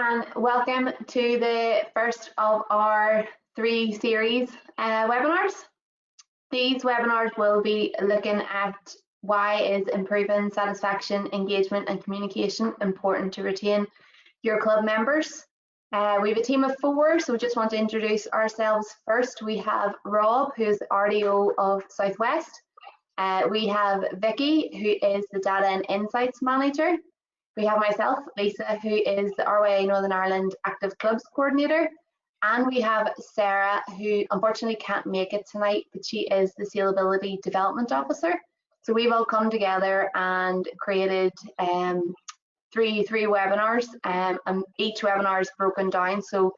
and welcome to the first of our 3 series webinars. These webinars will be looking at why is improving satisfaction, engagement and communication important to retain your club members. We have a team of 4, so we just want to introduce ourselves first. We have Rob, who's the RDO of Southwest. We have Vicky, who is the Data and Insights Manager. We have myself, Lisa, who is the RYA Northern Ireland Active Clubs Coordinator. And we have Sarah, who unfortunately can't make it tonight, but she is the Scalability Development Officer. So we've all come together and created three webinars, and each webinar is broken down. So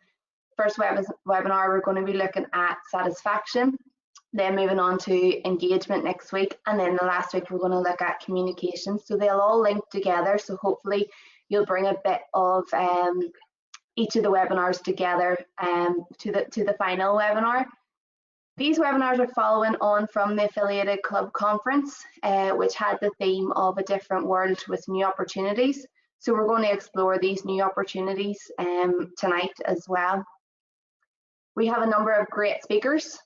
first webinar, we're going to be looking at satisfaction, then moving on to engagement next week, and then the last week we're going to look at communication. So they'll all link together, so hopefully you'll bring a bit of each of the webinars together to the final webinar. These webinars are following on from the Affiliated Club Conference, which had the theme of a different world with new opportunities. So we're going to explore these new opportunities tonight as well. We have a number of great speakers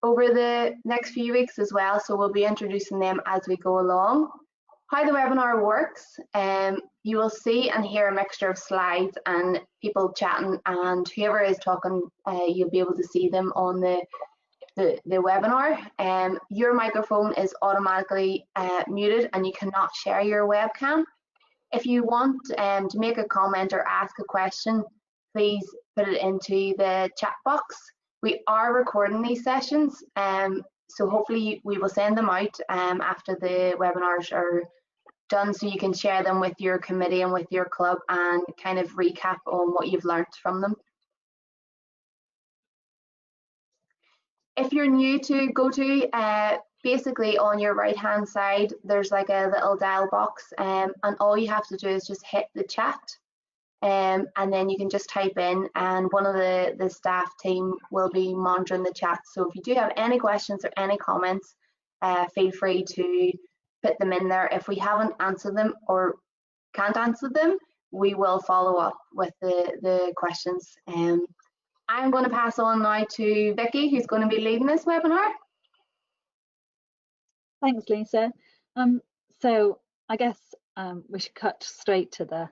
over the next few weeks as well, so we'll be introducing them as we go along. How the webinar works, you will see and hear a mixture of slides and people chatting, and whoever is talking, you'll be able to see them on the webinar. Your microphone is automatically muted and you cannot share your webcam. If you want to make a comment or ask a question, please put it into the chat box. We are recording these sessions, so hopefully we will send them out after the webinars are done, so you can share them with your committee and with your club and kind of recap on what you've learned from them. If you're new to GoTo, basically on your right hand side there's like a little dial box, and all you have to do is just hit the chat. And then you can just type in, and one of the staff team will be monitoring the chat. So if you do have any questions or any comments, feel free to put them in there. If we haven't answered them or can't answer them, we will follow up with the questions. I'm going to pass on now to Vicky, who's going to be leading this webinar. Thanks, Lisa. So I guess we should cut straight to the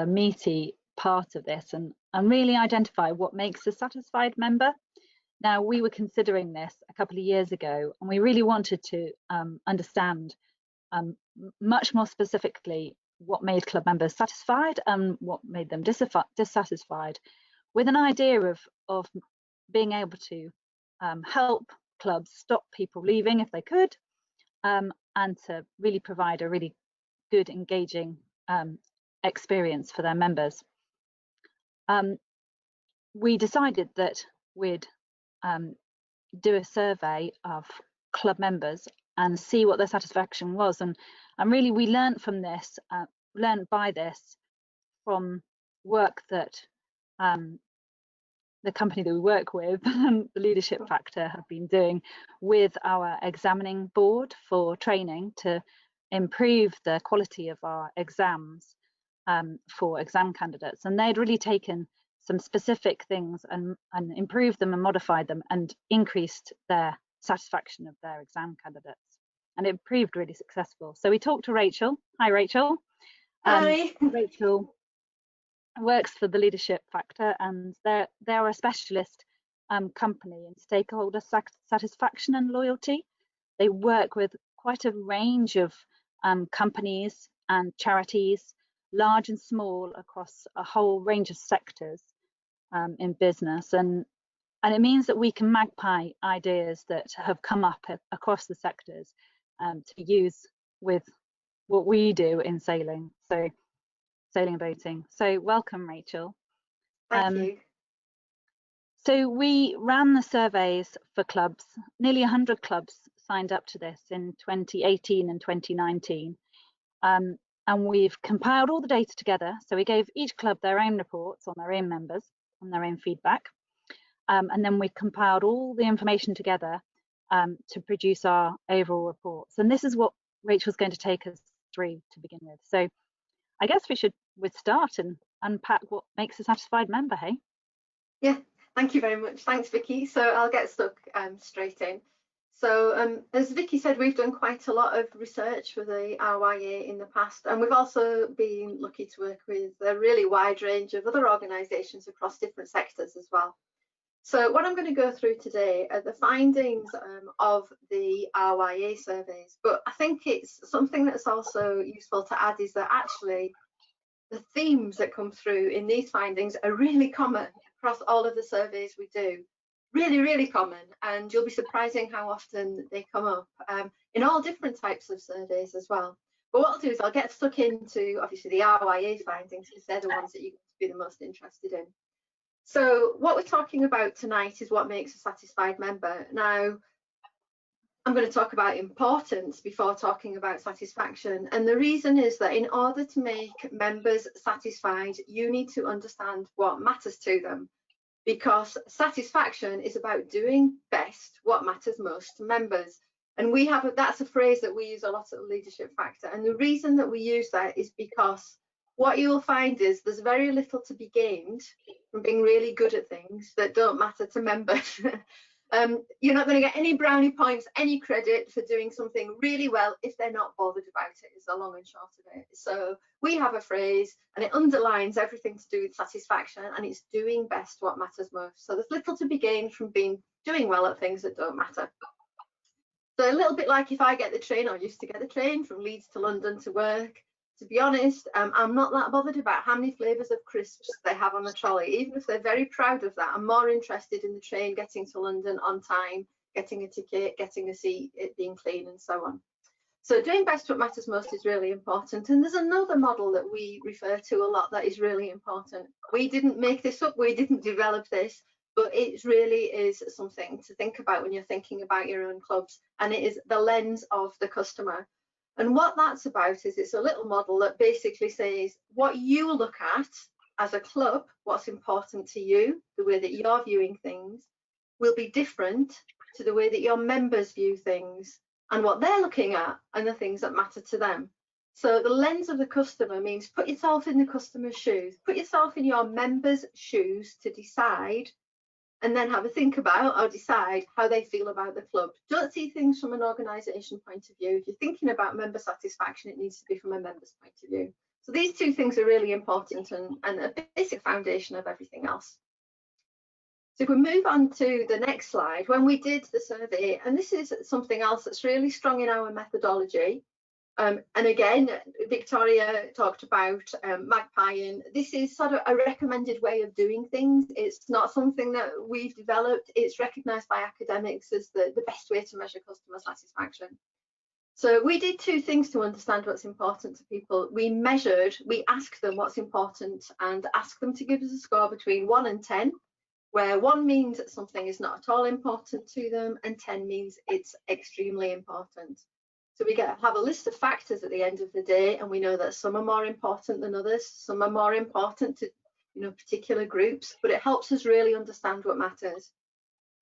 meaty part of this and really identify what makes a satisfied member. Now, we were considering this a couple of years ago, and we really wanted to understand much more specifically what made club members satisfied and what made them dissatisfied, with an idea of being able to help clubs stop people leaving if they could, and to really provide a really good, engaging experience for their members. We decided that we'd do a survey of club members and see what their satisfaction was, and really we learned from this, learned by this from work that the company that we work with, the Leadership Factor, have been doing with our examining board for training to improve the quality of our exams for exam candidates. And they'd really taken some specific things and improved them and modified them and increased their satisfaction of their exam candidates. And it proved really successful. So we talked to Rachel. Hi, Rachel. Hi. Rachel works for the Leadership Factor, and they're a specialist company in stakeholder satisfaction and loyalty. They work with quite a range of companies and charities, large and small, across a whole range of sectors in business, and it means that we can magpie ideas that have come up across the sectors to use with what we do in sailing, so sailing and boating. So welcome, Rachel. Thank you. So we ran the surveys for clubs. Nearly 100 clubs signed up to this in 2018 and 2019. And we've compiled all the data together. So we gave each club their own reports on their own members, on their own feedback. And then we compiled all the information together to produce our overall reports. And this is what Rachel's going to take us through to begin with. So I guess we'd start and unpack what makes a satisfied member, hey? Yeah, thank you very much. Thanks, Vicky. So I'll get stuck straight in. So as Vicky said, we've done quite a lot of research for the RYA in the past, and we've also been lucky to work with a really wide range of other organisations across different sectors as well. So what I'm going to go through today are the findings of the RYA surveys, but I think it's something that's also useful to add is that actually the themes that come through in these findings are really common across all of the surveys we do. Really, really common, and you'll be surprising how often they come up in all different types of surveys as well. But what I'll do is I'll get stuck into obviously the RYA findings because they're the ones that you're going to be the most interested in. So what we're talking about tonight is what makes a satisfied member. Now, I'm going to talk about importance before talking about satisfaction. And the reason is that in order to make members satisfied, you need to understand what matters to them, because satisfaction is about doing best what matters most to members. And we have that's a phrase that we use a lot at Leadership Factor. And the reason that we use that is because what you will find is there's very little to be gained from being really good at things that don't matter to members. You're not going to get any brownie points, any credit for doing something really well if they're not bothered about it, is the long and short of it. So we have a phrase and it underlines everything to do with satisfaction, and it's doing best what matters most. So there's little to be gained from doing well at things that don't matter. So a little bit like if I get the train, or used to get the train from Leeds to London to work, to be honest, I'm not that bothered about how many flavours of crisps they have on the trolley. Even if they're very proud of that, I'm more interested in the train getting to London on time, getting a ticket, getting a seat, it being clean and so on. So doing best what matters most is really important. And there's another model that we refer to a lot that is really important. We didn't make this up, we didn't develop this, but it really is something to think about when you're thinking about your own clubs, and it is the lens of the customer. And what that's about is it's a little model that basically says what you look at as a club, what's important to you, the way that you're viewing things, will be different to the way that your members view things and what they're looking at and the things that matter to them. So the lens of the customer means put yourself in the customer's shoes, put yourself in your members' shoes to decide, and then have a think about or decide how they feel about the club. Don't see things from an organisation point of view. If you're thinking about member satisfaction, it needs to be from a member's point of view. So these two things are really important and a basic foundation of everything else. So if we move on to the next slide, when we did the survey, and this is something else that's really strong in our methodology, and again, Victoria talked about magpieing. This is sort of a recommended way of doing things. It's not something that we've developed. It's recognised by academics as the best way to measure customer satisfaction. So we did two things to understand what's important to people. We asked them what's important and asked them to give us a score between 1 and 10, where 1 means that something is not at all important to them and 10 means it's extremely important. So we have a list of factors at the end of the day, and we know that some are more important than others. Some are more important to particular groups, but it helps us really understand what matters.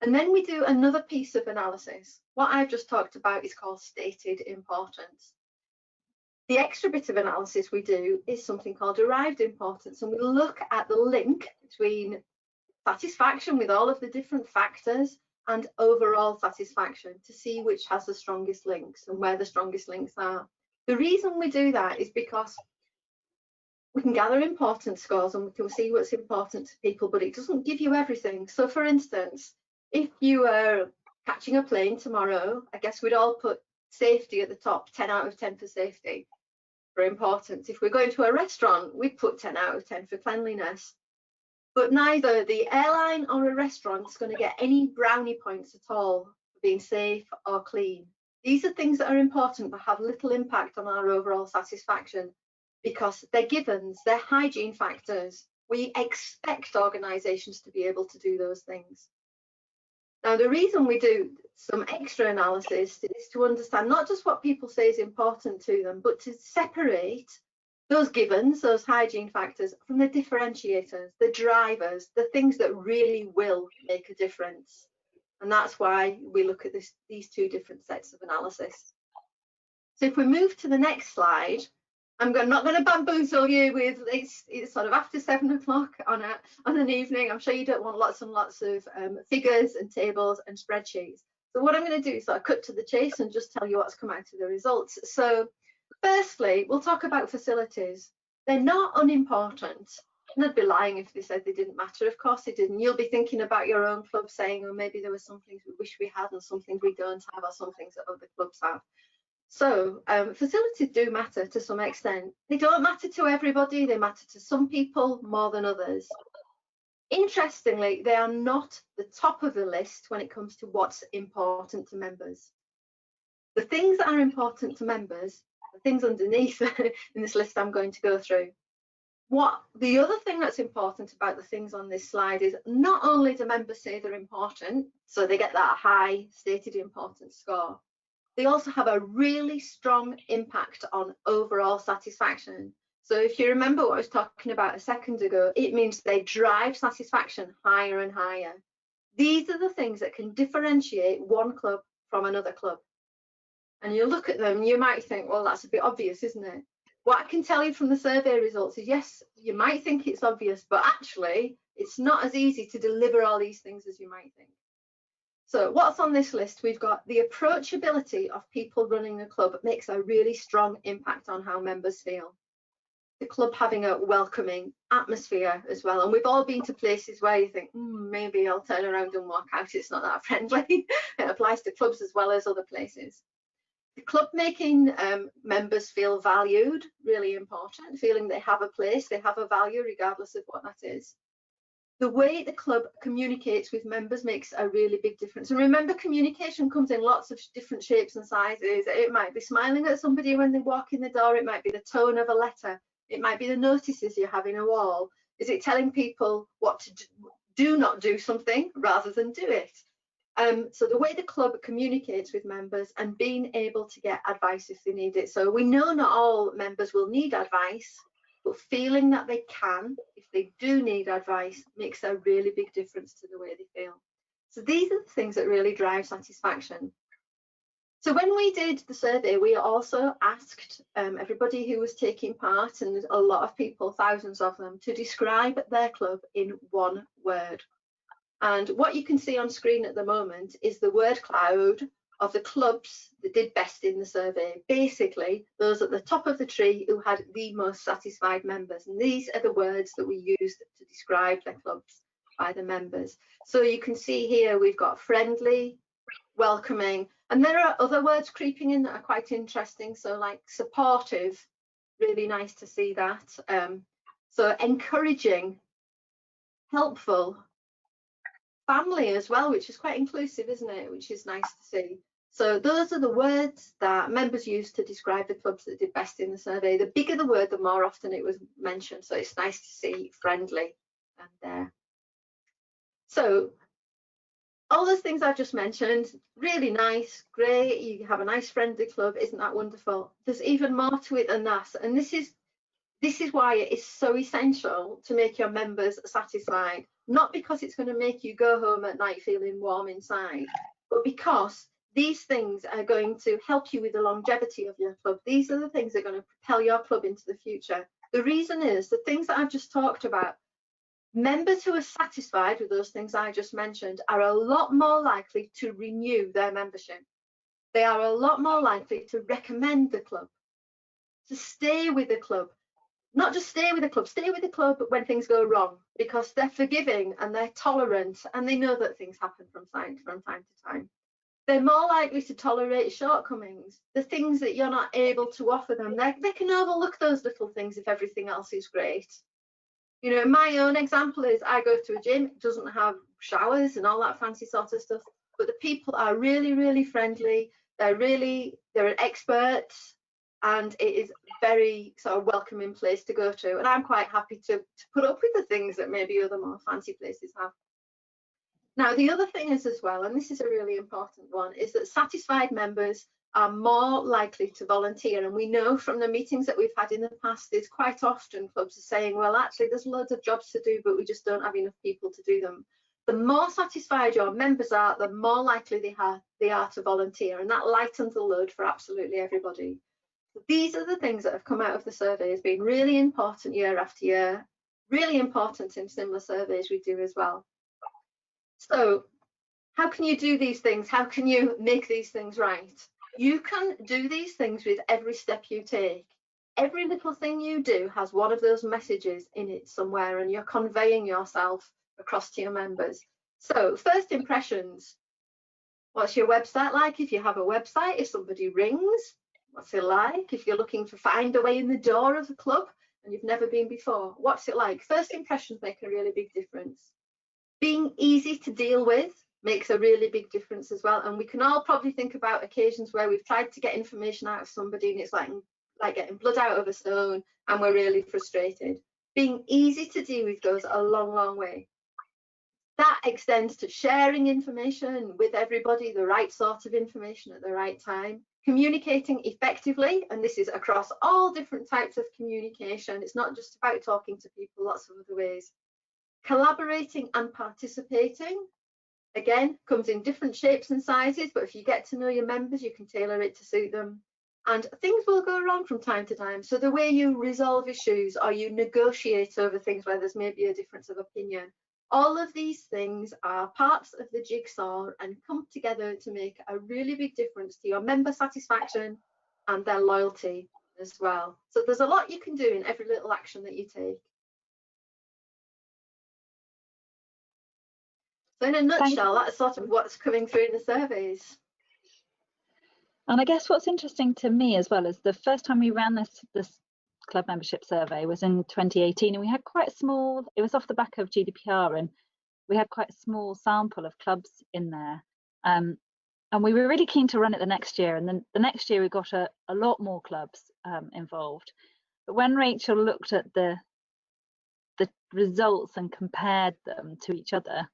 And then we do another piece of analysis. What I've just talked about is called stated importance. The extra bit of analysis we do is something called derived importance, and we look at the link between satisfaction with all of the different factors and overall satisfaction to see which has the strongest links and where the strongest links are. The reason we do that is because we can gather importance scores and we can see what's important to people, but it doesn't give you everything. So for instance, if you are catching a plane tomorrow, I guess we'd all put safety at the top, 10 out of 10 for safety, for importance. If we're going to a restaurant, we'd put 10 out of 10 for cleanliness. But neither the airline or a restaurant is going to get any brownie points at all for being safe or clean. These are things that are important but have little impact on our overall satisfaction because they're givens, they're hygiene factors. We expect organisations to be able to do those things. Now, the reason we do some extra analysis is to understand not just what people say is important to them, but to separate those givens, those hygiene factors, from the differentiators, the drivers, the things that really will make a difference. And that's why we look at these two different sets of analysis. So if we move to the next slide, not going to bamboozle you with it's sort of after 7 o'clock on an evening. I'm sure you don't want lots and lots of figures and tables and spreadsheets. So what I'm going to do is cut to the chase and just tell you what's come out of the results. So firstly, we'll talk about facilities. They're not unimportant. And I'd be lying if they said they didn't matter. Of course they didn't. You'll be thinking about your own club saying, oh, maybe there were some things we wish we had and some things we don't have, or some things that other clubs have. So facilities do matter to some extent. They don't matter to everybody. They matter to some people more than others. Interestingly, they are not the top of the list when it comes to what's important to members. The things that are important to members, the things underneath in this list I'm going to go through. The other thing that's important about the things on this slide is not only do members say they're important, so they get that high stated importance score, they also have a really strong impact on overall satisfaction. So if you remember what I was talking about a second ago, it means they drive satisfaction higher and higher. These are the things that can differentiate one club from another club. And you look at them, you might think, well, that's a bit obvious, isn't it? What I can tell you from the survey results is, yes, you might think it's obvious, but actually it's not as easy to deliver all these things as you might think. So what's on this list? We've got the approachability of people running the club makes a really strong impact on how members feel. The club having a welcoming atmosphere as well. And we've all been to places where you think, maybe I'll turn around and walk out. It's not that friendly. It applies to clubs as well as other places. The club making members feel valued, really important, feeling they have a place, they have a value regardless of what that is. The way the club communicates with members makes a really big difference. And remember, communication comes in lots of different shapes and sizes. It might be smiling at somebody when they walk in the door. It might be the tone of a letter. It might be the notices you have in a wall. Is it telling people what to do not do something rather than do it? So the way the club communicates with members and being able to get advice if they need it. So we know not all members will need advice, but feeling that they can, if they do need advice, makes a really big difference to the way they feel. So these are the things that really drive satisfaction. So when we did the survey, we also asked everybody who was taking part, and there's a lot of people, thousands of them, to describe their club in one word. And what you can see on screen at the moment is the word cloud of the clubs that did best in the survey. Basically, those at the top of the tree who had the most satisfied members. And these are the words that we used to describe their clubs by the members. So you can see here we've got friendly, welcoming, and there are other words creeping in that are quite interesting. So like supportive, really nice to see that. So encouraging, helpful, family as well, which is quite inclusive, isn't it? Which is nice to see. So those are the words that members used to describe the clubs that did best in the survey. The bigger the word, the more often it was mentioned. So it's nice to see friendly and there. So all those things I've just mentioned, really nice, great. You have a nice friendly club. Isn't that wonderful? There's even more to it than that. And this is why it is so essential to make your members satisfied. Not because it's going to make you go home at night feeling warm inside, but because these things are going to help you with the longevity of your club. These are the things that are going to propel your club into the future. The reason is the things that I've just talked about, members who are satisfied with those things I just mentioned are a lot more likely to renew their membership. They are a lot more likely to recommend the club, to stay with the club. Not just stay with the club when things go wrong, because they're forgiving and they're tolerant and they know that things happen from time to time. They're more likely to tolerate shortcomings, the things that you're not able to offer them. They can overlook those little things if everything else is great. You know, my own example is I go to a gym, it doesn't have showers and all that fancy sort of stuff, but the people are really, really friendly. They're experts, and it is very sort of welcoming place to go to. And I'm quite happy to put up with the things that maybe other more fancy places have. Now, the other thing is as well, and this is a really important one, is that satisfied members are more likely to volunteer. And we know from the meetings that we've had in the past, is quite often clubs are saying, well, actually, there's loads of jobs to do, but we just don't have enough people to do them. The more satisfied your members are, the more likely they are to volunteer. And that lightens the load for absolutely everybody. These are the things that have come out of the survey as being really important year after year, really important in similar surveys we do as well. So how can you do these things? How can you make these things right? You can do these things with every step you take. Every little thing you do has one of those messages in it somewhere, and you're conveying yourself across to your members. So first impressions. What's your website like if you have a website? If somebody rings, what's it like? If you're looking to find a way in the door of the club and you've never been before, what's it like? First impressions make a really big difference. Being easy to deal with makes a really big difference as well. And we can all probably think about occasions where we've tried to get information out of somebody and it's like getting blood out of a stone and we're really frustrated. Being easy to deal with goes a long, long way. That extends to sharing information with everybody, the right sort of information at the right time, communicating effectively, and this is across all different types of communication. It's not just about talking to people, lots of other ways. Collaborating and participating, again, comes in different shapes and sizes, but if you get to know your members, you can tailor it to suit them. And things will go wrong from time to time. So the way you resolve issues or you negotiate over things where there's maybe a difference of opinion, all of these things are parts of the jigsaw and come together to make a really big difference to your member satisfaction and their loyalty as well. So there's a lot you can do in every little action that you take. So in a nutshell, that's sort of what's coming through in the surveys. And I guess what's interesting to me as well is the first time we ran this club membership survey was in 2018, and we had quite a small, it was off the back of GDPR, and we had quite a small sample of clubs in there. And we were really keen to run it the next year, and then the next year we got a lot more clubs involved. But when Rachel looked at the results and compared them to each other,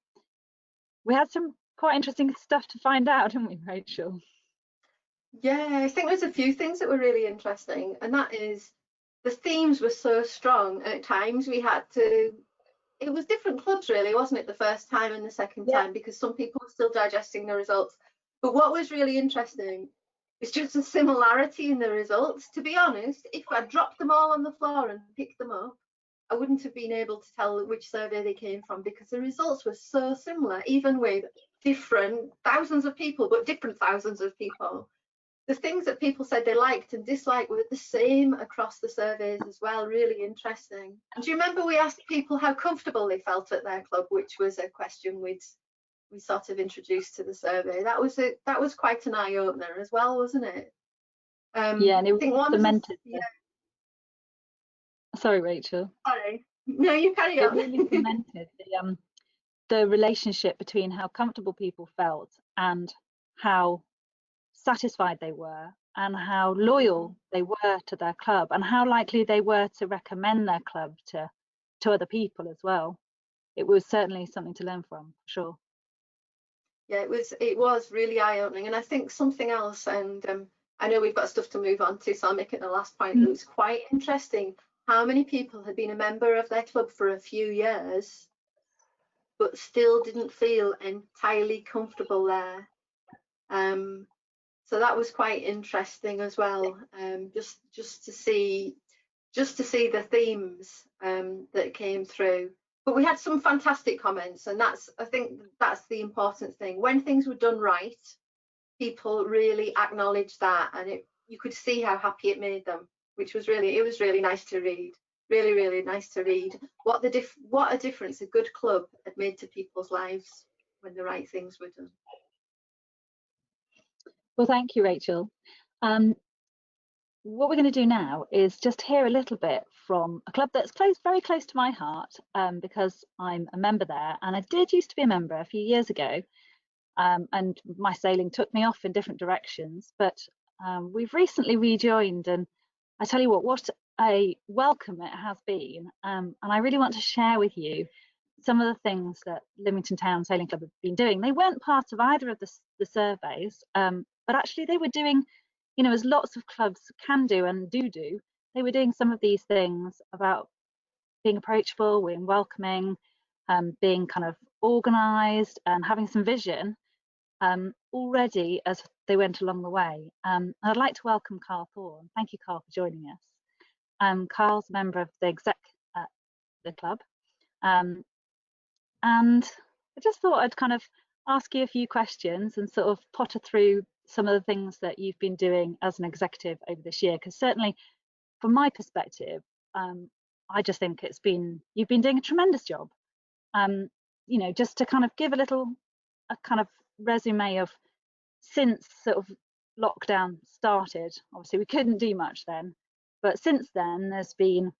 we had some quite interesting stuff to find out, didn't we, Rachel? Yeah, I think there's a few things that were really interesting, and that is the themes were so strong. At times we had to, it was different clubs really, wasn't it, the first time and the second time, because some people were still digesting the results. But what was really interesting is just a similarity in the results. To be honest, if I dropped them all on the floor and picked them up, I wouldn't have been able to tell which survey they came from, because the results were so similar, even with different thousands of people, but different thousands of people. The things that people said they liked and disliked were the same across the surveys as well. Really interesting. And do you remember we asked people how comfortable they felt at their club, which was a question we sort of introduced to the survey. That was quite an eye opener as well, wasn't it? Yeah, and it was cemented. Yeah. Sorry, Rachel. Sorry. No, you carry on. It really cemented the relationship between how comfortable people felt and how satisfied they were, and how loyal they were to their club, and how likely they were to recommend their club to other people as well. It was certainly something to learn from, for sure. Yeah, it was really eye-opening. And I think something else, and I know we've got stuff to move on to, so I'll make it the last point. It was quite interesting how many people had been a member of their club for a few years but still didn't feel entirely comfortable there. So that was quite interesting as well, just to see the themes that came through. But we had some fantastic comments, and I think that's the important thing. When things were done right, people really acknowledged that, and you could see how happy it made them, which was really nice to read. Really, really nice to read what a difference a good club had made to people's lives when the right things were done. Well, thank you, Rachel. What we're going to do now is just hear a little bit from a club that's very close to my heart, because I'm a member there, and I did used to be a member a few years ago, and my sailing took me off in different directions, but we've recently rejoined, and I tell you what a welcome it has been, and I really want to share with you some of the things that Lymington Town Sailing Club have been doing. They weren't part of either of the surveys, but actually they were doing, you know, as lots of clubs can do and do, they were doing some of these things about being approachable, being welcoming, being kind of organised and having some vision. already as they went along the way. I'd like to welcome Carl Thorne. Thank you, Carl, for joining us. Carl's a member of the exec at the club. And I just thought I'd kind of ask you a few questions and sort of potter through some of the things that you've been doing as an executive over this year, because certainly from my perspective, I just think you've been doing a tremendous job. You know, just to kind of give a kind of resume of since sort of lockdown started. Obviously we couldn't do much then, but since then there's been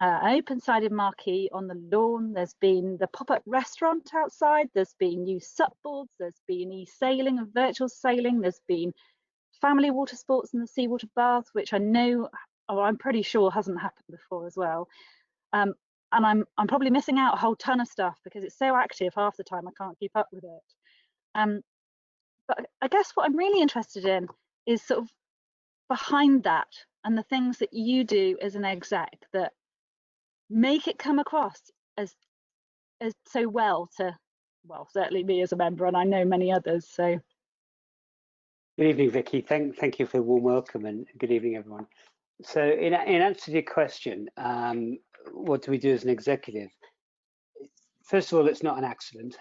an open-sided marquee on the lawn, there's been the pop-up restaurant outside, there's been new SUP boards, there's been e-sailing and virtual sailing, there's been family water sports in the seawater baths, which I know, or I'm pretty sure hasn't happened before as well. And I'm probably missing out a whole ton of stuff because it's so active half the time I can't keep up with it. But I guess what I'm really interested in is sort of behind that and the things that you do as an exec that make it come across as so well to, well, certainly me as a member, and I know many others. So good evening, Vicky. Thank you for the warm welcome, and good evening, everyone. So in answer to your question, what do we do as an executive? First of all, it's not an accident.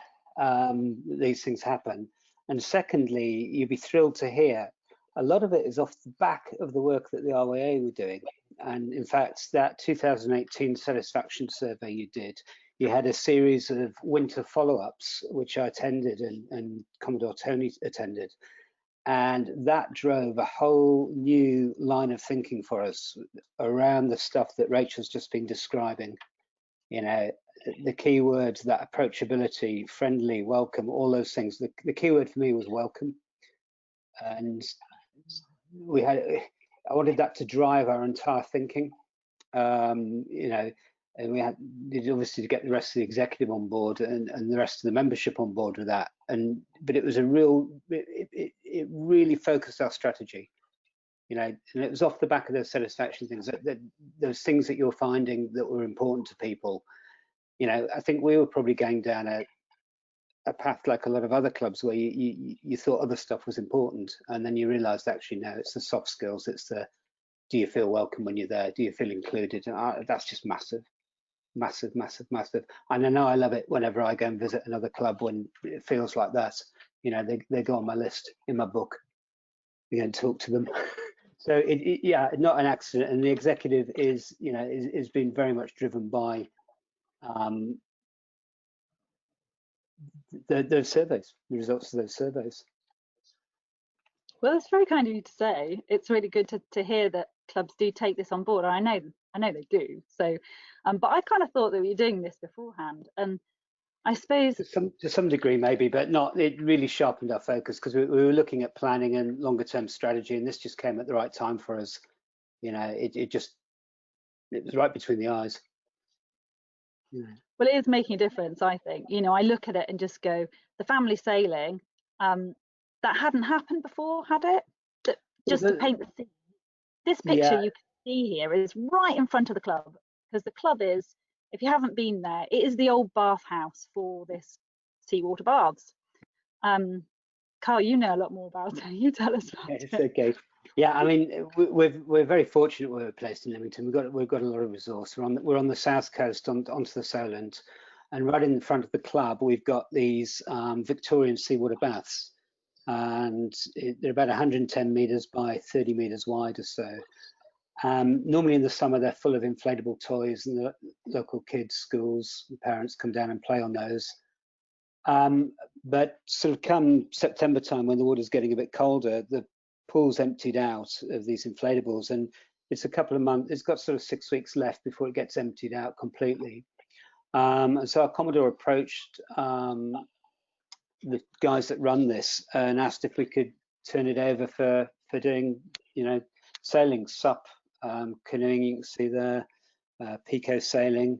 These things happen. And secondly, you'd be thrilled to hear a lot of it is off the back of the work that the RYA were doing. And in fact, that 2018 satisfaction survey you did, you had a series of winter follow-ups, which I attended and Commodore Tony attended. And that drove a whole new line of thinking for us around the stuff that Rachel's just been describing. You know, the key words, that approachability, friendly, welcome, all those things. The key word for me was welcome. And I wanted that to drive our entire thinking. You know, and we needed obviously to get the rest of the executive on board and the rest of the membership on board with that. But it was it really focused our strategy. You know, and it was off the back of those satisfaction things, those things that you're finding that were important to people. You know, I think we were probably going down a path like a lot of other clubs where you thought other stuff was important, and then you realised actually no, it's the soft skills. It's the, do you feel welcome when you're there? Do you feel included? And that's just massive, massive, massive, massive. And I know I love it whenever I go and visit another club when it feels like that. You know, they go on my list in my book. You go and talk to them. So yeah, not an accident. And the executive is, you know, is been very much driven by those surveys, the results of those surveys. well, it's very kind of you to say. It's really good to hear that clubs do take this on board. I know they do. So, but I kind of thought that we were doing this beforehand, and I suppose to some degree maybe, but not. It really sharpened our focus because we were looking at planning and longer term strategy, and this just came at the right time for us. You know, it was right between the eyes. Yeah. Well, it is making a difference, I think. You know, I look at it and just go, the family sailing, that hadn't happened before, had it? Just to paint the scene. This picture you can see here is right in front of the club, because the club is, if you haven't been there, it is the old bathhouse for this seawater baths. Carl, you know a lot more about it. You tell us about it. It's okay. Yeah, I mean, we're very fortunate where we're placed in Leamington. We've got a lot of resource. We're on the south coast onto the Solent, and right in front of the club we've got these Victorian seawater baths, and they're about 110 meters by 30 meters wide or so. Normally in the summer they're full of inflatable toys, and the local kids, schools, and parents come down and play on those. But sort of come September time, when the water's getting a bit colder, the pool's emptied out of these inflatables, and it's a couple of months, it's got sort of 6 weeks left before it gets emptied out completely. And so our Commodore approached the guys that run this and asked if we could turn it over for doing, you know, sailing, SUP, canoeing, you can see there, Pico sailing,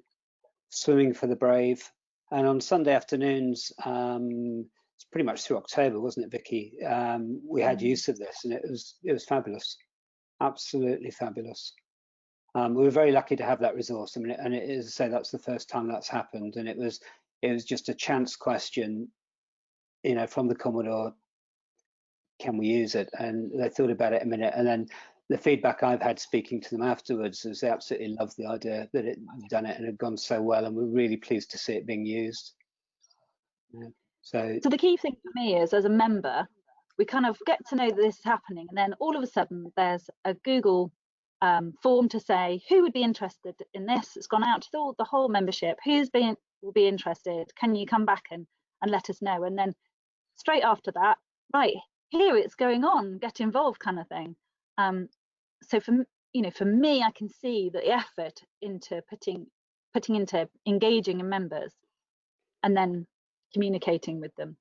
swimming for the brave. And on Sunday afternoons, it's pretty much through October, wasn't it, Vicky? We had use of this, and it was fabulous, absolutely fabulous. We were very lucky to have that resource. I mean, and it is to say that's the first time that's happened, and it was just a chance question, you know, from the Commodore can we use it? And they thought about it a minute, and then the feedback I've had speaking to them afterwards is they absolutely loved the idea that it done it and had gone so well, and we're really pleased to see it being used. Yeah. So the key thing for me is, as a member, we kind of get to know that this is happening, and then all of a sudden there's a Google form to say who would be interested in this. It's gone out to the whole membership. Will be interested? Can you come back and let us know? And then straight after that, right, here it's going on, get involved, kind of thing. So for me, I can see the effort into putting into engaging in members and then communicating with them.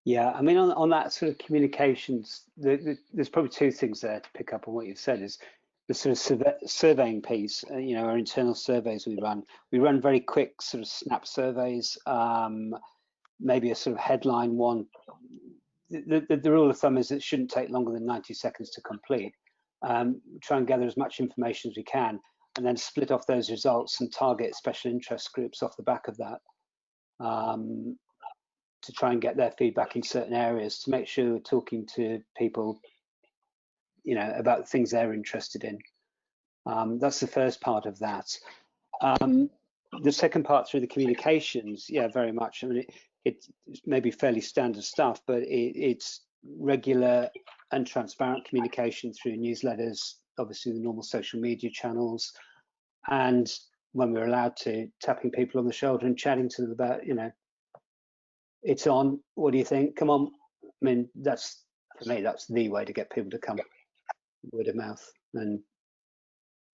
Yeah, I mean, on that sort of communications, there's probably two things there to pick up on what you've said. Is the sort of surveying piece. Our internal surveys we run very quick sort of snap surveys, maybe a sort of headline one. The rule of thumb is it shouldn't take longer than 90 seconds to complete. Try and gather as much information as we can, and then split off those results and target special interest groups off the back of that, to try and get their feedback in certain areas, to make sure we're talking to people, about things they're interested in. That's the first part of that. The second part, through the communications, yeah, very much. I mean, it's maybe fairly standard stuff, but it's regular and transparent communication through newsletters, obviously the normal social media channels, and when we're allowed to, tapping people on the shoulder and chatting to them about, it's on, what do you think? Come on. I mean, that's, for me, that's the way to get people to come, word of mouth, and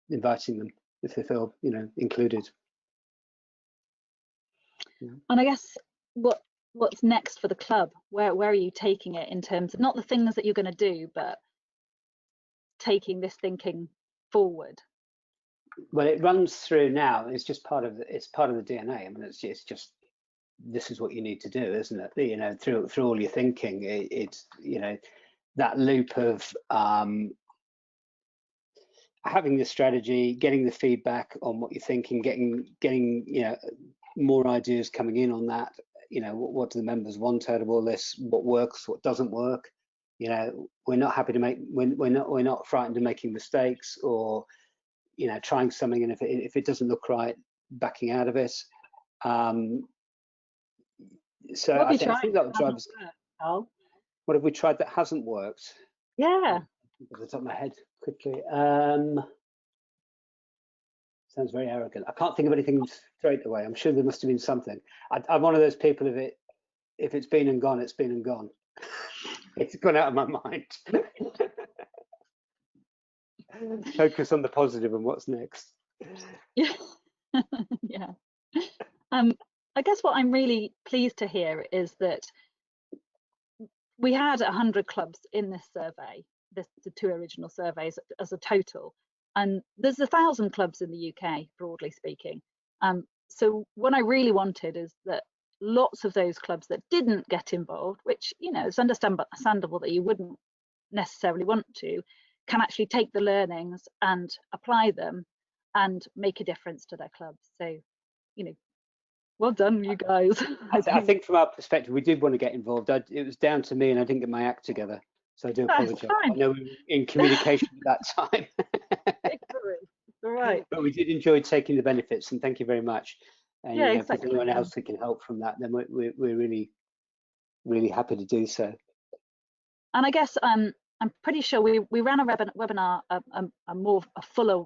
inviting them if they feel, included. Yeah. And I guess what's next for the club? Where are you taking it in terms of not the things that you're going to do, but taking this thinking forward? Well, it runs through now. It's just part of the DNA. I mean, it's just this is what you need to do, isn't it? Through all your thinking, it's that loop of having the strategy, getting the feedback on what you're thinking, getting more ideas coming in on that. What do the members want out of all this? What works? What doesn't work? We're not happy to make. We're not frightened of making mistakes, or trying something, and if it doesn't look right, backing out of it. So I think that would drive us. What have we tried that hasn't worked? Yeah. Off the top of my head, quickly. Sounds very arrogant. I can't think of anything straight away. I'm sure there must have been something. I'm one of those people, if it's been and gone, it's been and gone. It's gone out of my mind. Focus on the positive and what's next. Yeah. Yeah. I guess what I'm really pleased to hear is that we had 100 clubs in this survey, the two original surveys as a total, and there's 1,000 clubs in the UK, broadly speaking. So what I really wanted is that lots of those clubs that didn't get involved, which it's understandable that you wouldn't necessarily want to, can actually take the learnings and apply them and make a difference to their clubs. So well done, you guys. I think from our perspective, we did want to get involved. It was down to me, and I didn't get my act together, so I do apologise. I know we were in communication at that time. All right. But we did enjoy taking the benefits, and thank you very much. And yeah, if exactly. there's anyone else who can help from that, then we're really, really happy to do so. And I guess I'm pretty sure we ran a webinar, a fuller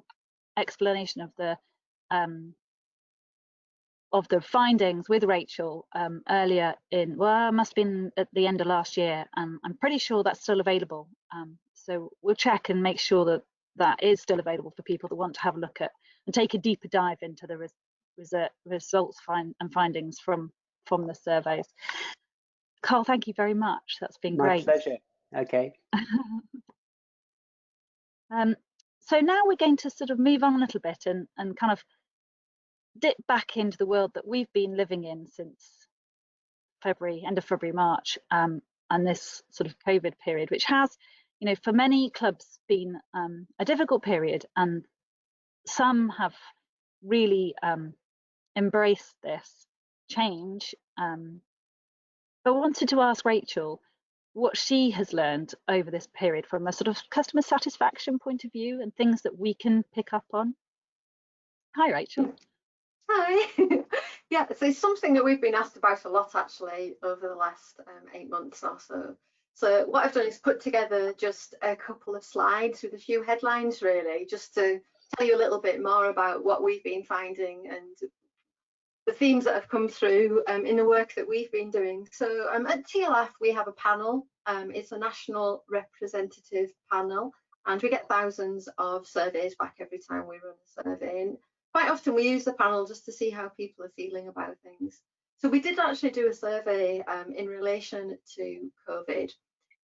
explanation of the findings with Rachel earlier must have been at the end of last year, and I'm pretty sure that's still available. So we'll check and make sure that is still available for people that want to have a look at and take a deeper dive into the results and findings from the surveys. Carl, thank you very much. That's been great. My pleasure. Okay. So now we're going to sort of move on a little bit and kind of dip back into the world that we've been living in since end of February, March, and this sort of COVID period, which has, for many clubs been a difficult period, and some have really embraced this change. But I wanted to ask Rachel, what she has learned over this period from a sort of customer satisfaction point of view and things that we can pick up on. Hi, Rachel. Hi. Yeah, so it's something that we've been asked about a lot actually over the last 8 months or so. So what I've done is put together just a couple of slides with a few headlines really, just to tell you a little bit more about what we've been finding and the themes that have come through in the work that we've been doing. So at TLF we have a panel. It's a national representative panel, and we get thousands of surveys back every time we run a survey. And quite often we use the panel just to see how people are feeling about things. So we did actually do a survey in relation to COVID.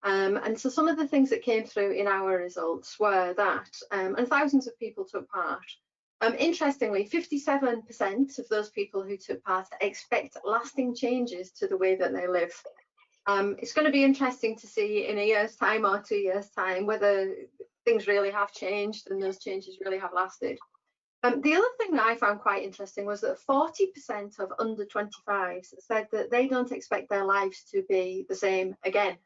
And so some of the things that came through in our results were that, and thousands of people took part. Interestingly, 57% of those people who took part expect lasting changes to the way that they live. It's going to be interesting to see in a year's time or 2 years' time whether things really have changed and those changes really have lasted. The other thing that I found quite interesting was that 40% of under 25s said that they don't expect their lives to be the same again.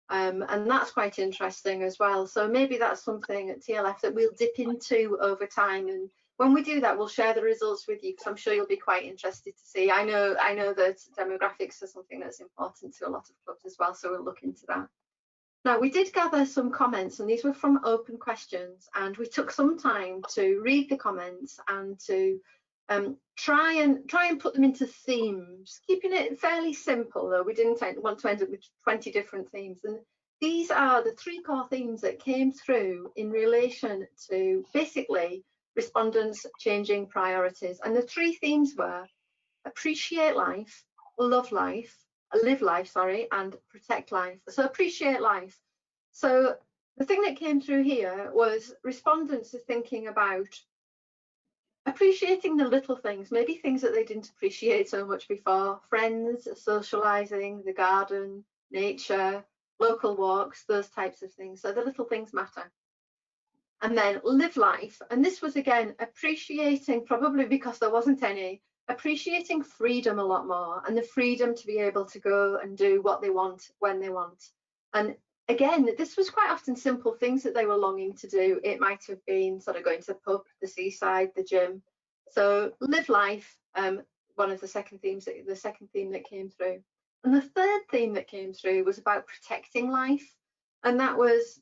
And that's quite interesting as well. So maybe that's something at TLF that we'll dip into over time. And when we do that, we'll share the results with you, because I'm sure you'll be quite interested to see. I know that demographics are something that's important to a lot of clubs as well, so we'll look into that. Now, we did gather some comments, and these were from open questions, and we took some time to read the comments and to try and put them into themes, keeping it fairly simple, though we didn't want to end up with 20 different themes. And these are the 3 core themes that came through in relation to basically respondents changing priorities. And the 3 themes were appreciate life, love life, live life, sorry, and protect life. So appreciate life. So the thing that came through here was respondents are thinking about appreciating the little things, maybe things that they didn't appreciate so much before: friends, socializing, the garden, nature, local walks, those types of things. So the little things matter. And then live life. And this was, again, appreciating, probably because there wasn't any, appreciating freedom a lot more, and the freedom to be able to go and do what they want when they want. And again, this was quite often simple things that they were longing to do. It might have been sort of going to the pub, the seaside, the gym. So live life, one of the second themes, the second theme that came through. And the third theme that came through was about protecting life. And that was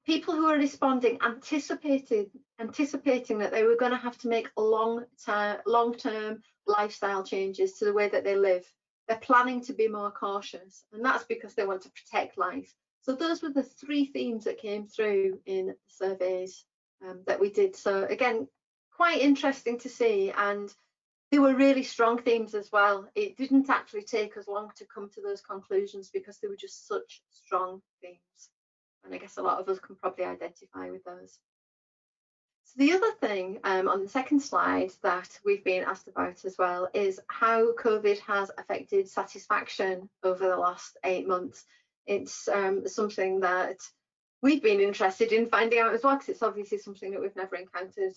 people who are responding anticipating that they were going to have to make long-term lifestyle changes to the way that they live. They're planning to be more cautious, and that's because they want to protect life. So those were the 3 themes that came through in the surveys that we did. So again, quite interesting to see, and they were really strong themes as well. It didn't actually take us long to come to those conclusions because they were just such strong themes. And I guess a lot of us can probably identify with those. So the other thing on the second slide that we've been asked about as well is how COVID has affected satisfaction over the last 8 months. It's something that we've been interested in finding out as well, because it's obviously something that we've never encountered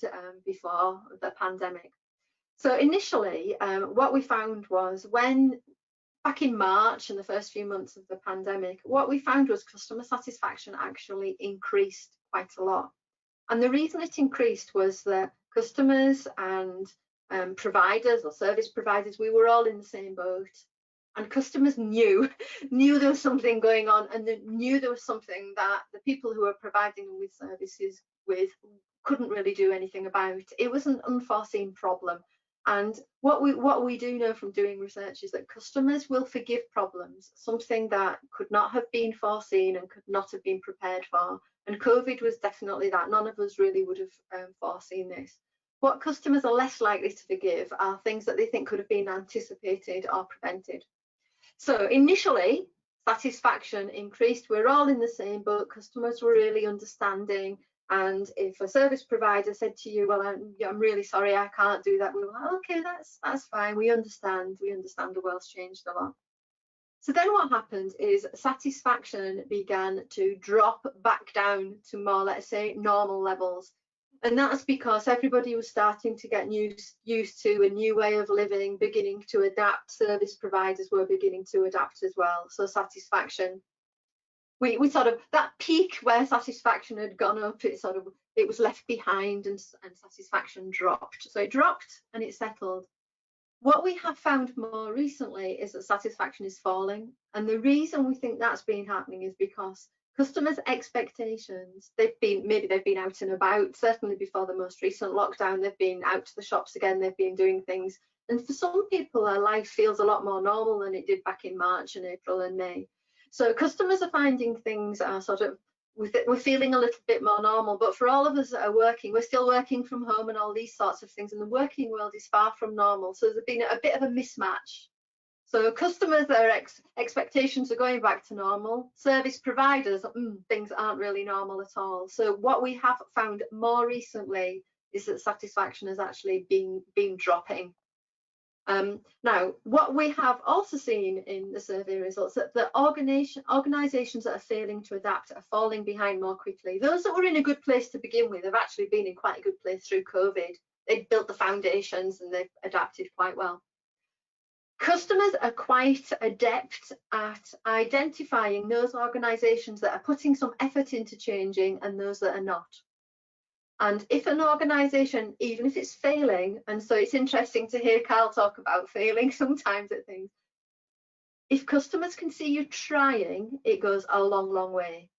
before the pandemic. So initially, what we found was back in March and the first few months of the pandemic, what we found was customer satisfaction actually increased quite a lot. And the reason it increased was that customers and providers or service providers, we were all in the same boat. And customers knew there was something going on, and they knew there was something that the people who were providing them with services with couldn't really do anything about. It was an unforeseen problem. And what we do know from doing research is that customers will forgive problems, something that could not have been foreseen and could not have been prepared for. And COVID was definitely that. None of us really would have foreseen this. What customers are less likely to forgive are things that they think could have been anticipated or prevented. So initially, satisfaction increased. We're all in the same boat. Customers were really understanding. And if a service provider said to you, well, I'm really sorry, I can't do that, we were like, okay, that's fine. We understand the world's changed a lot. So then what happened is satisfaction began to drop back down to more, let's say, normal levels. And that's because everybody was starting to get used to a new way of living, beginning to adapt. Service providers were beginning to adapt as well. So satisfaction we sort of, that peak where satisfaction had gone up, it was left behind, and satisfaction dropped. So it dropped and it settled. What we have found more recently is that satisfaction is falling, and the reason we think that's been happening is because customers' expectations, maybe they've been out and about, certainly before the most recent lockdown, they've been out to the shops again, they've been doing things, and for some people their life feels a lot more normal than it did back in March and April and May. So customers are finding things are sort of, we're feeling a little bit more normal, but for all of us that are working, we're still working from home and all these sorts of things, and the working world is far from normal. So there's been a bit of a mismatch. So customers, their expectations are going back to normal. Service providers, things aren't really normal at all. So what we have found more recently is that satisfaction has actually been dropping. Now, what we have also seen in the survey results, that the organisations that are failing to adapt are falling behind more quickly. Those that were in a good place to begin with have actually been in quite a good place through COVID. They've built the foundations and they've adapted quite well. Customers are quite adept at identifying those organisations that are putting some effort into changing and those that are not. And if an organisation, even if it's failing, and so it's interesting to hear Carl talk about failing sometimes at things, if customers can see you trying, it goes a long, long way.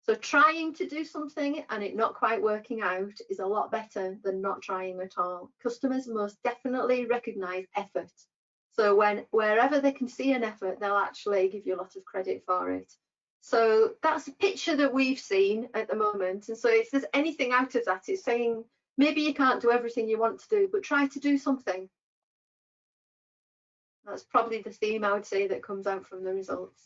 So trying to do something and it not quite working out is a lot better than not trying at all. Customers most definitely recognise effort. So wherever they can see an effort, they'll actually give you a lot of credit for it. So that's a picture that we've seen at the moment. And so if there's anything out of that, it's saying maybe you can't do everything you want to do, but try to do something. That's probably the theme I would say that comes out from the results.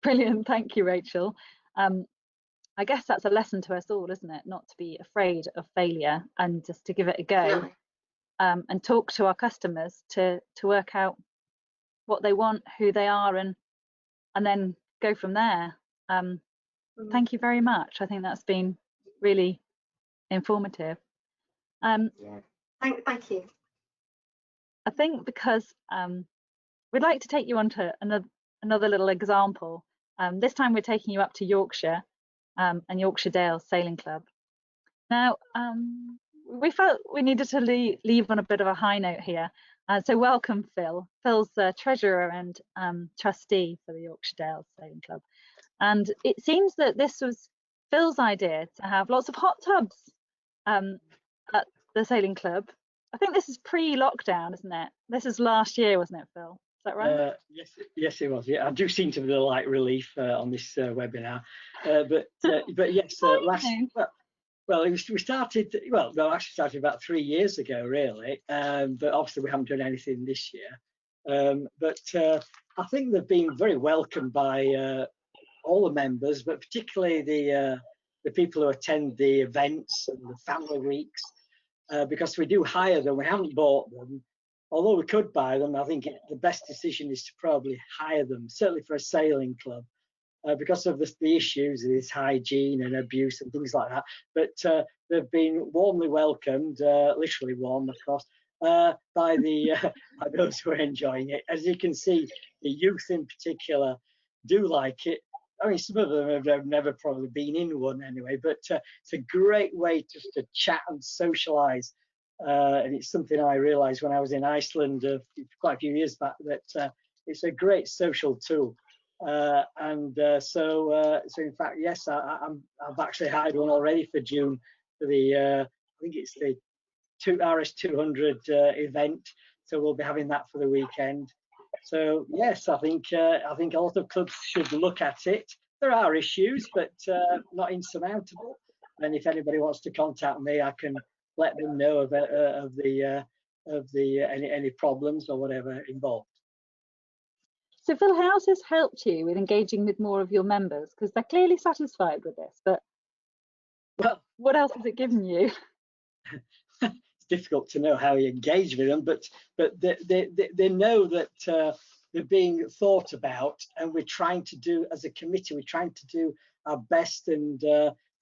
Brilliant, thank you, Rachel. I guess that's a lesson to us all, isn't it? Not to be afraid of failure and just to give it a go. Definitely. And talk to our customers to work out what they want, who they are, and then go from there. Thank you very much. I think that's been really informative. Yeah. Thank you. I think because we'd like to take you on to another little example. This time we're taking you up to Yorkshire and Yorkshire Dales Sailing Club. Now, we felt we needed to leave on a bit of a high note here. So welcome, Phil. Phil's the treasurer and trustee for the Yorkshire Dales Sailing Club. And it seems that this was Phil's idea to have lots of hot tubs at the sailing club. I think this is pre-lockdown, isn't it? This is last year, wasn't it, Phil? Is that right? Yes, it was. Yeah, I do seem to be a light relief on this webinar. But yes, we started. Well, no, actually started about 3 years ago, really. But obviously we haven't done anything this year. But I think they've been very welcomed by all the members, but particularly the people who attend the events and the family weeks, because we do hire them. We haven't bought them. Although we could buy them, I think the best decision is to probably hire them, certainly for a sailing club, because of the issues with hygiene and abuse and things like that. But they've been warmly welcomed, literally warm, of course, by by those who are enjoying it. As you can see, the youth in particular do like it. I mean, some of them have never probably been in one anyway, but it's a great way just to chat and socialise. And it's something I realised when I was in Iceland quite a few years back, that it's a great social tool. So in fact, yes, I've actually hired one already for June for the I think it's the RS200 event. So we'll be having that for the weekend. So yes, I think a lot of clubs should look at it. There are issues, but not insurmountable. And if anybody wants to contact me, I can let them know of any problems or whatever involved. So Phil, how has this helped you with engaging with more of your members? Because they're clearly satisfied with this, but what else has it given you? It's difficult to know how you engage with them, but they know that they're being thought about, and we're trying to do, as a committee, we're trying to do our best and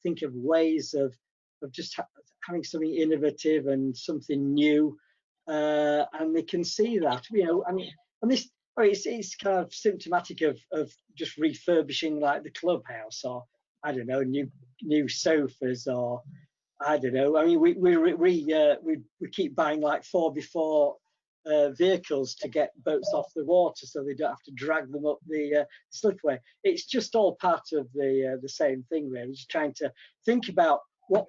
think of ways of just having something innovative and something new and they can see that, you know, and this, it's kind of symptomatic of just refurbishing like the clubhouse, or I don't know, new sofas, or I don't know. I mean, we keep buying like 4x4 vehicles to get boats off the water, so they don't have to drag them up the slipway. It's just all part of the same thing, really. Just trying to think about what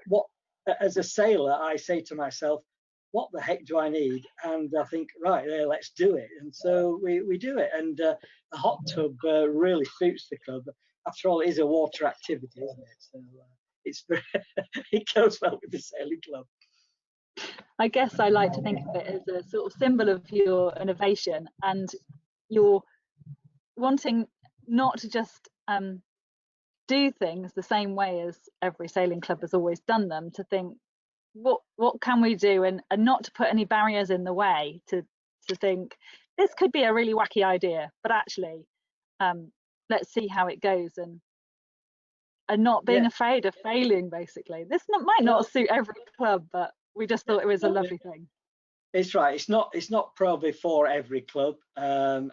as a sailor, I say to myself, what the heck do I need? And I think, right, there, let's do it. And so we do it. And the hot tub really suits the club. After all, it is a water activity, isn't it? So it's it goes well with the sailing club. I guess I like to think of it as a sort of symbol of your innovation, and you're wanting not to just do things the same way as every sailing club has always done them, to think what can we do, and not to put any barriers in the way, to think this could be a really wacky idea, but actually let's see how it goes, and not being afraid of failing, basically. This might not suit every club, but we just thought it was a lovely thing. It's right. It's not probably for every club, and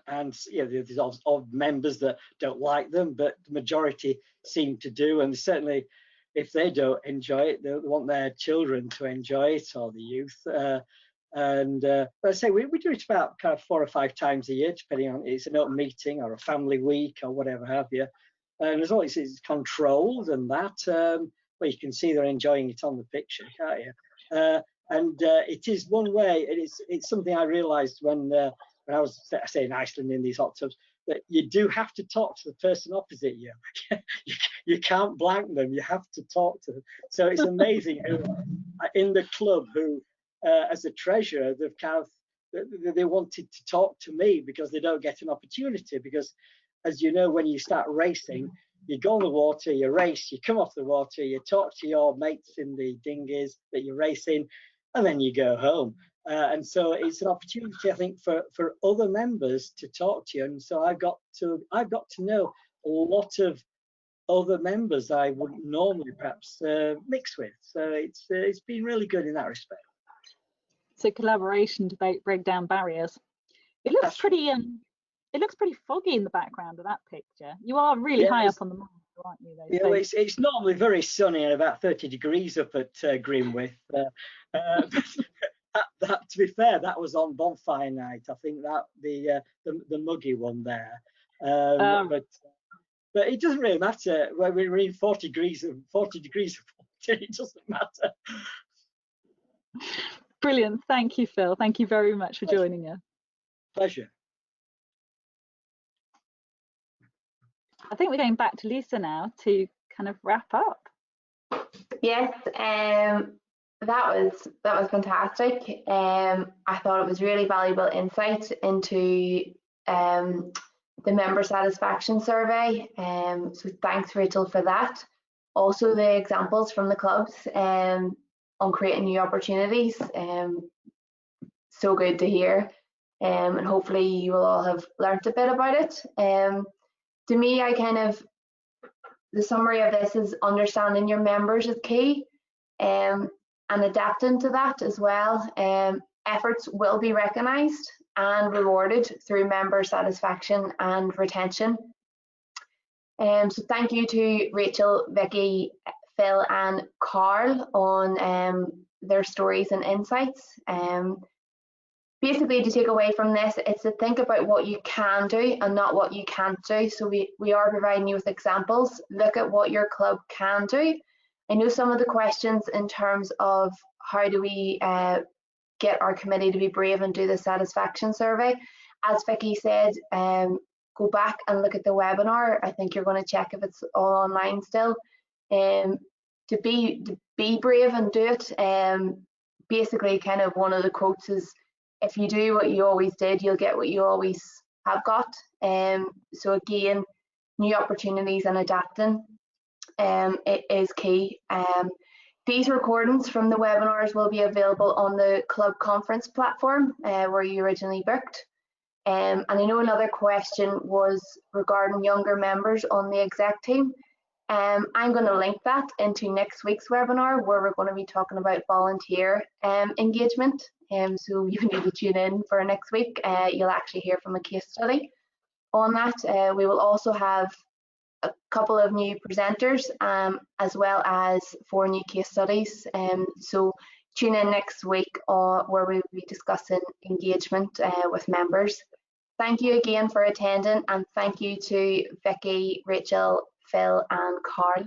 yeah, there's odd members that don't like them, but the majority seem to do. And certainly, if they don't enjoy it, they want their children to enjoy it, or the youth. But I say we do it about kind of 4 or 5 times a year, depending on it's an open meeting or a family week or whatever have you. And as always, it's controlled and that. Well, you can see they're enjoying it on the picture, can't you? And it is one way. It's something I realised when I was, say, in Iceland in these hot tubs, that you do have to talk to the person opposite you. You can't blank them. You have to talk to them. So it's amazing who in the club who, as a treasurer, they've kind of they wanted to talk to me because they don't get an opportunity. Because, as you know, when you start racing, you go on the water, you race, you come off the water, you talk to your mates in the dinghies that you're racing, and then you go home. And so it's an opportunity, I think, for other members to talk to you. And so I've got to know a lot of other members I wouldn't normally perhaps mix with. So it's been really good in that respect. So collaboration to break down barriers. It looks pretty it looks pretty foggy in the background of that picture. You are really high up on the mountain, aren't you? Yeah, well, it's normally very sunny and about 30 degrees up at Grimwith. That, to be fair, that was on bonfire night. I think that the muggy one there. But it doesn't really matter. When we're in 40 degrees of water, it doesn't matter. Brilliant. Thank you, Phil. Thank you very much for joining us. Pleasure. I think we're going back to Lisa now to kind of wrap up. Yes, that was fantastic. I thought it was really valuable insight into the member satisfaction survey. So thanks, Rachel, for that. Also, the examples from the clubs on creating new opportunities. So good to hear. And hopefully you will all have learnt a bit about it. To me, the summary of this is understanding your members is key, and adapting to that as well. Efforts will be recognised and rewarded through member satisfaction and retention. So thank you to Rachel, Vicky, Phil and Carl on their stories and insights. Basically, to take away from this, it's to think about what you can do and not what you can't do. So we are providing you with examples. Look at what your club can do. I know some of the questions in terms of how do we get our committee to be brave and do the satisfaction survey. As Vicky said, go back and look at the webinar. I think you're going to check if it's all online still. To be brave and do it. Basically, kind of one of the quotes is, if you do what you always did, you'll get what you always have got. So again, new opportunities and adapting it is key. These recordings from the webinars will be available on the club conference platform where you originally booked. And I know another question was regarding younger members on the exec team. I'm going to link that into next week's webinar, where we're going to be talking about volunteer engagement. So you need to tune in for next week. You'll actually hear from a case study on that. We will also have a couple of new presenters, as well as 4 new case studies. So tune in next week where we'll be discussing engagement with members. Thank you again for attending, and thank you to Vicky, Rachel, Phil and Carl.